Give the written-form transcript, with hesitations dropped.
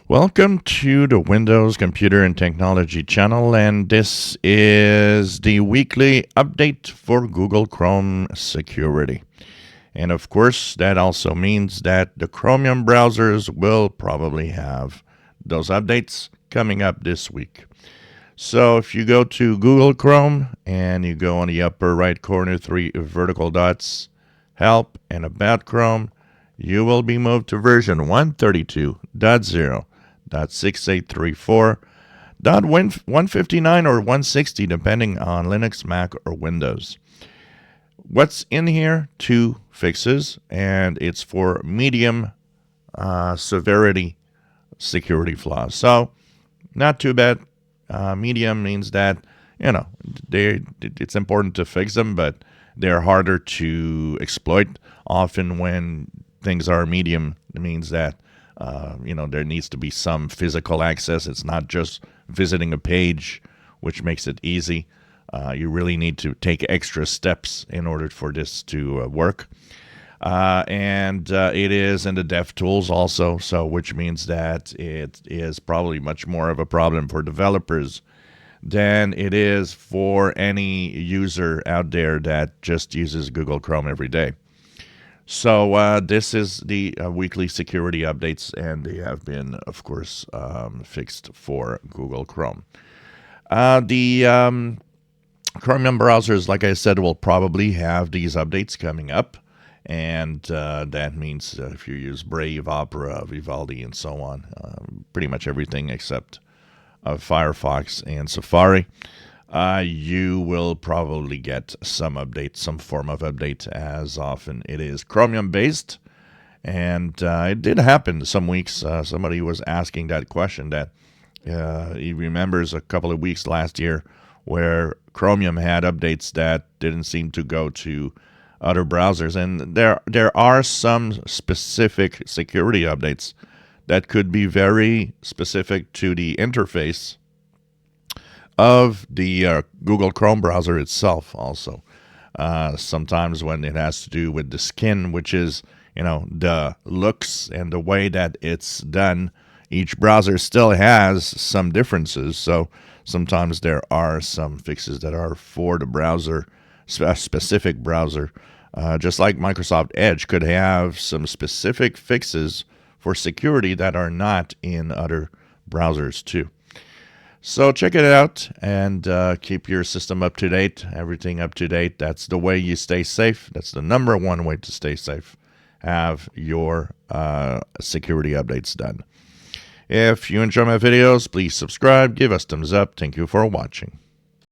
Welcome to the Windows Computer and Technology channel, and this is the weekly update for Google Chrome security. And of course, that also means that the Chromium browsers will probably have those updates coming up this week. So if you go to Google Chrome and you go on the upper right corner, three vertical dots, Help and About Chrome, you will be moved to version 132.0.6834.159 or 160 depending on Linux, Mac, or Windows. What's in here? Two fixes, and it's for medium severity security flaws. So not too bad. Medium means that, it's important to fix them, but they're harder to exploit. Often when things are medium, it means that there needs to be some physical access. It's not just visiting a page, which makes it easy. You really need to take extra steps in order for this to work. And it is in the dev tools also, so which means that it is probably much more of a problem for developers than it is for any user out there that just uses Google Chrome every day. So this is the weekly security updates, and they have been, of course, fixed for Google Chrome. The Chromium browsers, like I said, will probably have these updates coming up. And that means if you use Brave, Opera, Vivaldi, and so on, pretty much everything except Firefox and Safari, you will probably get some update, some form of update, as often it is Chromium based. And it did happen some weeks. Somebody was asking that question that he remembers a couple of weeks last year where Chromium had updates that didn't seem to go to other browsers, and there are some specific security updates that could be very specific to the interface of the Google Chrome browser itself also. Sometimes when it has to do with the skin, which is the looks and the way that it's done, each browser still has some differences. So sometimes there are some fixes that are for the browser, specific browser. Just like Microsoft Edge could have some specific fixes for security that are not in other browsers too. So check it out and keep your system up to date, everything up to date. That's the way you stay safe. That's the number one way to stay safe. Have your security updates done. If you enjoy my videos, please subscribe, give us thumbs up. Thank you for watching.